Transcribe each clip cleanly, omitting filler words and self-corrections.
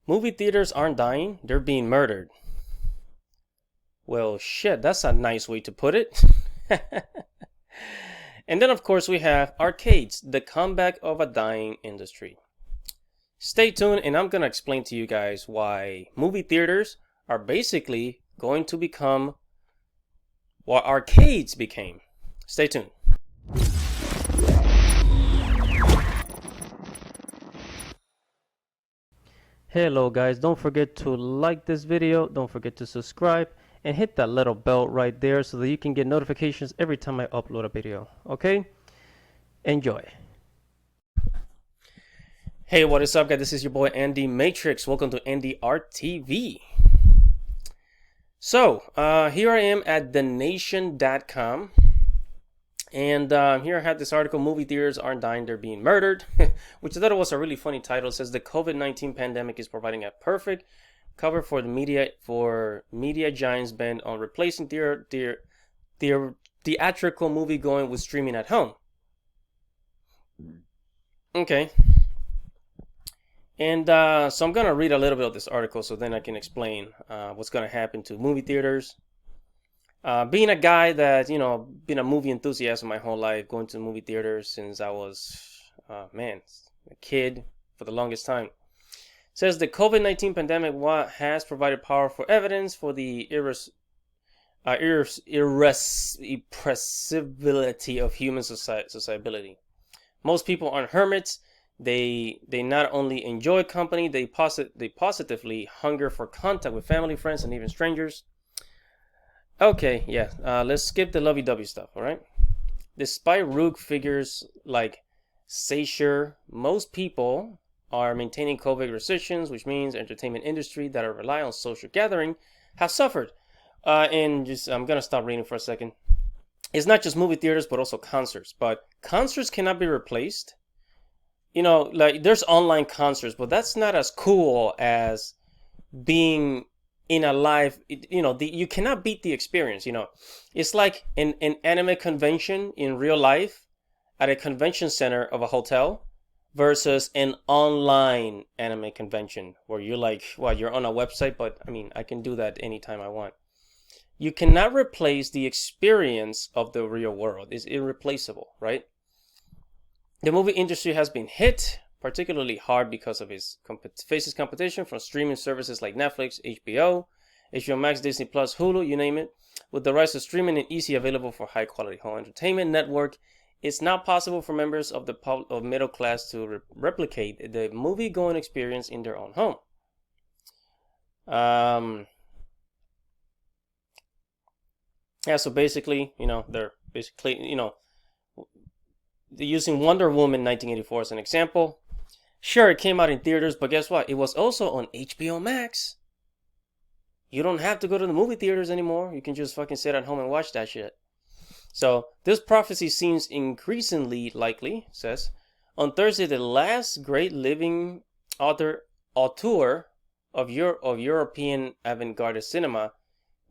Movie theaters aren't dying, they're being murdered. Well, shit, that's a nice way to put it. And then, of course, we have arcades, the comeback of a dying industry. Stay tuned, and I'm going to explain to you guys why movie theaters are basically going to become what arcades became. Stay tuned. Hello guys, don't forget to like this video, don't forget to subscribe, and hit that little bell right there so that you can get notifications every time I upload a video, okay? Enjoy. Hey, what is up guys? This is your boy Andy Matrix. Welcome to Andy Art TV. So, here I am at thenation.com. And here I had this article, movie theaters aren't dying, they're being murdered, which I thought was a really funny title. It says the COVID-19 pandemic is providing a perfect cover for media giants bent on replacing theatrical movie going with streaming at home. Okay. And so I'm going to read a little bit of this article so then I can explain what's going to happen to movie theaters. Being a guy that, been a movie enthusiast my whole life, going to movie theaters since I was, a kid for the longest time. Says the COVID-19 pandemic has provided powerful evidence for the irrepressibility of human sociability. Most people aren't hermits. They not only enjoy company, they positively hunger for contact with family, friends, and even strangers. Okay, yeah, let's skip the lovey-dovey stuff, alright? Despite rogue figures like Sacher, most people are maintaining COVID restrictions, which means entertainment industry that are rely on social gathering have suffered. I'm gonna stop reading for a second. It's not just movie theaters, but also concerts. But concerts cannot be replaced. Like there's online concerts, but that's not as cool as being in a live, you cannot beat the experience. It's like an anime convention in real life at a convention center of a hotel versus an online anime convention where you're like, well, you're on a website, but I can do that anytime I want. You cannot replace the experience of the real world. It's irreplaceable, right? The movie industry has been hit particularly hard because of faces competition from streaming services like Netflix, HBO Max, Disney Plus, Hulu, you name it. With the rise of streaming and easy available for high quality home entertainment network, it's not possible for members of the middle class to replicate the movie going experience in their own home. So basically, they're using Wonder Woman 1984 as an example. Sure, it came out in theaters, but guess what? It was also on HBO Max. You don't have to go to the movie theaters anymore. You can just fucking sit at home and watch that shit. So, this prophecy seems increasingly likely, says. On Thursday, the last great living author of European avant-garde cinema,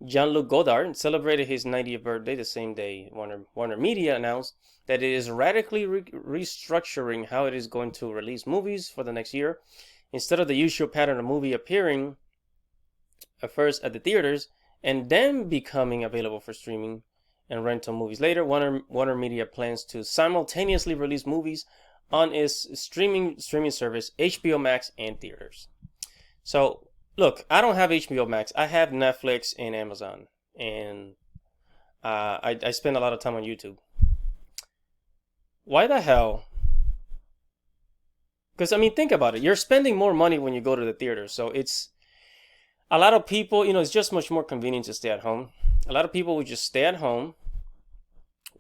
Jean-Luc Godard, celebrated his 90th birthday the same day. Warner Media announced that it is radically restructuring how it is going to release movies for the next year. Instead of the usual pattern of movie appearing first at the theaters and then becoming available for streaming and rental movies later, Warner Media plans to simultaneously release movies on its streaming service, HBO Max, and theaters. So, look, I don't have HBO Max. I have Netflix and Amazon. And I spend a lot of time on YouTube. Why the hell? Because, think about it. You're spending more money when you go to the theater. So it's a lot of people, it's just much more convenient to stay at home. A lot of people will just stay at home,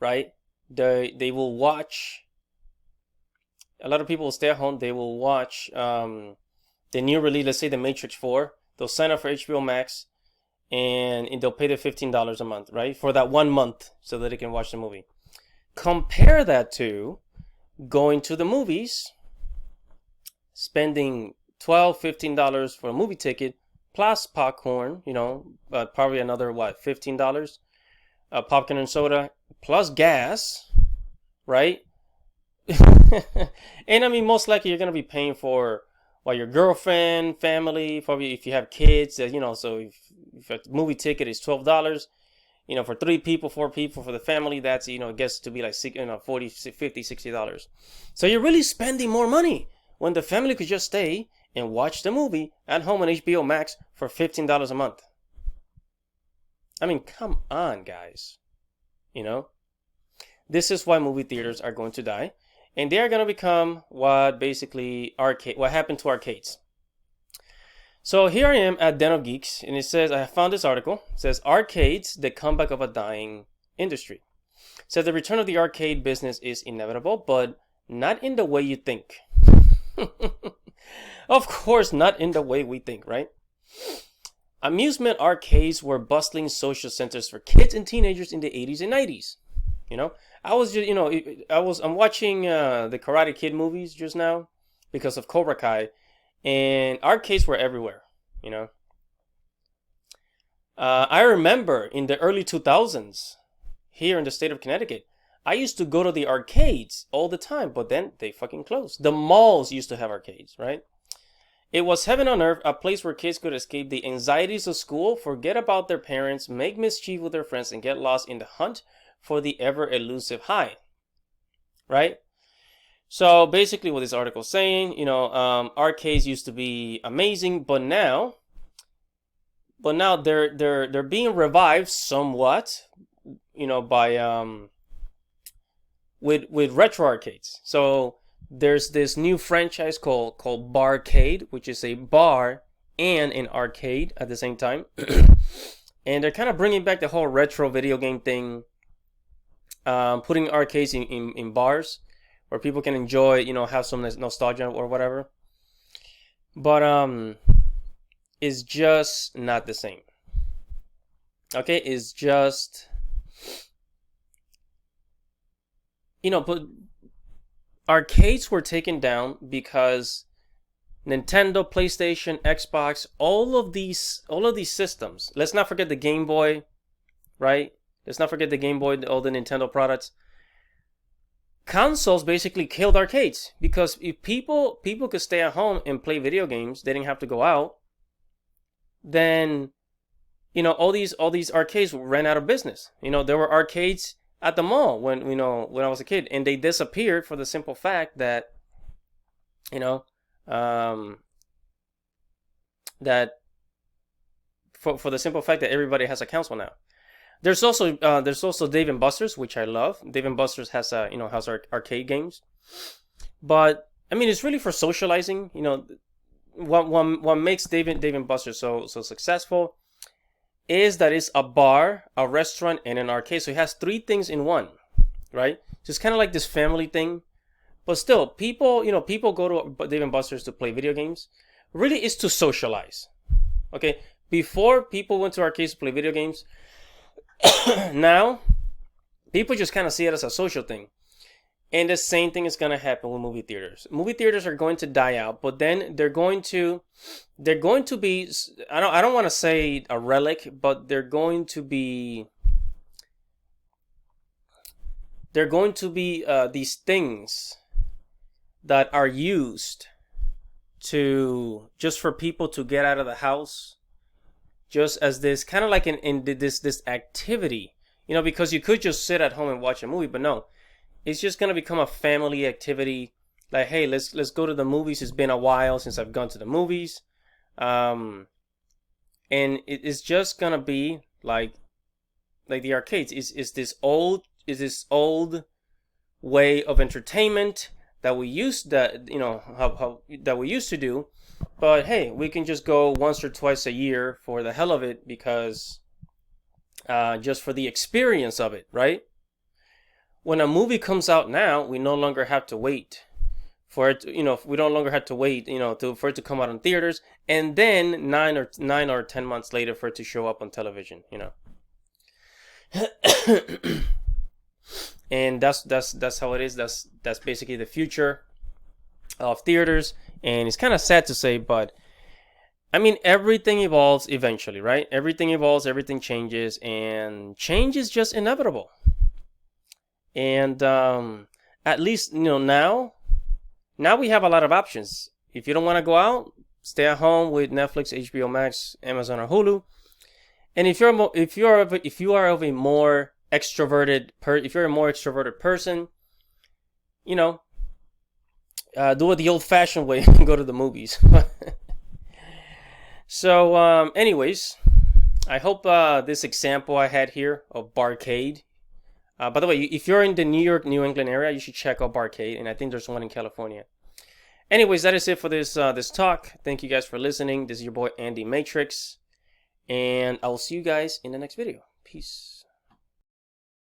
right? They will watch. A lot of people will stay at home. They will watch the new release, let's say The Matrix 4. They'll sign up for HBO Max and they'll pay the $15 a month, right? For that 1 month so that they can watch the movie. Compare that to going to the movies, spending $12, $15 for a movie ticket, plus popcorn, probably another, $15? Popcorn and soda, plus gas, right? And most likely you're going to be paying for while your girlfriend, family, probably if you have kids, you know, so if a movie ticket is $12, you know, for 3 people, 4 people, for the family, that's, you know, it gets to be like, you know, 40, 50, $60. So you're really spending more money when the family could just stay and watch the movie at home on HBO Max for $15 a month. I mean, come on, guys. You know, this is why movie theaters are going to die, and they are going to become what happened to arcades. So here I am at Den of Geeks, and it says, I found this article. It says, Arcades, the comeback of a dying industry. It says the return of the arcade business is inevitable, but not in the way you think. Of course, not in the way we think, right? Amusement arcades were bustling social centers for kids and teenagers in the 80s and 90s. You know, I'm watching the Karate Kid movies just now because of Cobra Kai, and arcades were everywhere. You know, I remember in the early 2000s here in the state of Connecticut, I used to go to the arcades all the time, but then they fucking closed. The malls used to have arcades, right? It was heaven on earth, a place where kids could escape the anxieties of school, forget about their parents, make mischief with their friends, and get lost in the hunt for the ever-elusive high. Right? So basically what this article is saying, you know, arcades used to be amazing, but now they're being revived somewhat, you know, by with retro arcades. So there's this new franchise called Barcade, which is a bar and an arcade at the same time. And they're kind of bringing back the whole retro video game thing, putting arcades in bars where people can enjoy, you know, have some nostalgia or whatever. But it's just not the same. Okay, it's just, you know, but arcades were taken down because Nintendo, PlayStation, Xbox, all of these systems. Let's not forget the Game Boy, right? Let's not forget the Game Boy, all the Nintendo products. Consoles basically killed arcades because if people could stay at home and play video games, they didn't have to go out. Then, you know, all these arcades ran out of business. You know, there were arcades at the mall when I was a kid, and they disappeared for the simple fact that, you know, that for the simple fact that everybody has a console now. There's also Dave and Buster's, which I love. Dave and Buster's has arcade games, but I mean, it's really for socializing. You know, what makes Dave and Buster's so successful is that it's a bar, a restaurant, and an arcade. So it has 3 things in one, right? So it's kind of like this family thing. But still, people go to Dave & Buster's to play video games. Really, it's to socialize. Okay? Before, people went to arcades to play video games. Now, people just kind of see it as a social thing. And the same thing is going to happen with movie theaters. Movie theaters are going to die out, but then they're going to be, I don't want to say a relic, but they're going to be these things that are used to just for people to get out of the house, just as this kind of like this activity, you know, because you could just sit at home and watch a movie, but no. It's just going to become a family activity. Like, hey, let's go to the movies. It's been a while since I've gone to the movies. And it's just going to be like the arcades. Is this old way of entertainment that we used that we used to do. But hey, we can just go once or twice a year for the hell of it because just for the experience of it, right? When a movie comes out now, we no longer have to wait for it. We no longer have to wait, for it to come out in theaters, and then 9 or 10 months later for it to show up on television. And that's how it is. That's basically the future of theaters, and it's kind of sad to say, but I mean, everything evolves eventually, right? Everything evolves, everything changes, and change is just inevitable. And at least now we have a lot of options. If you don't want to go out, stay at home with Netflix, HBO Max, Amazon, or Hulu. And if you are of a more extroverted if you're a more extroverted person, you know, do it the old-fashioned way and go to the movies. So, anyways, I hope this example I had here of Barcade. By the way, if you're in the New York, New England area, you should check out Barcade, and I think there's one in California. Anyways, that is it for this talk. Thank you guys for listening. This is your boy Andy Matrix, and I will see you guys in the next video. Peace.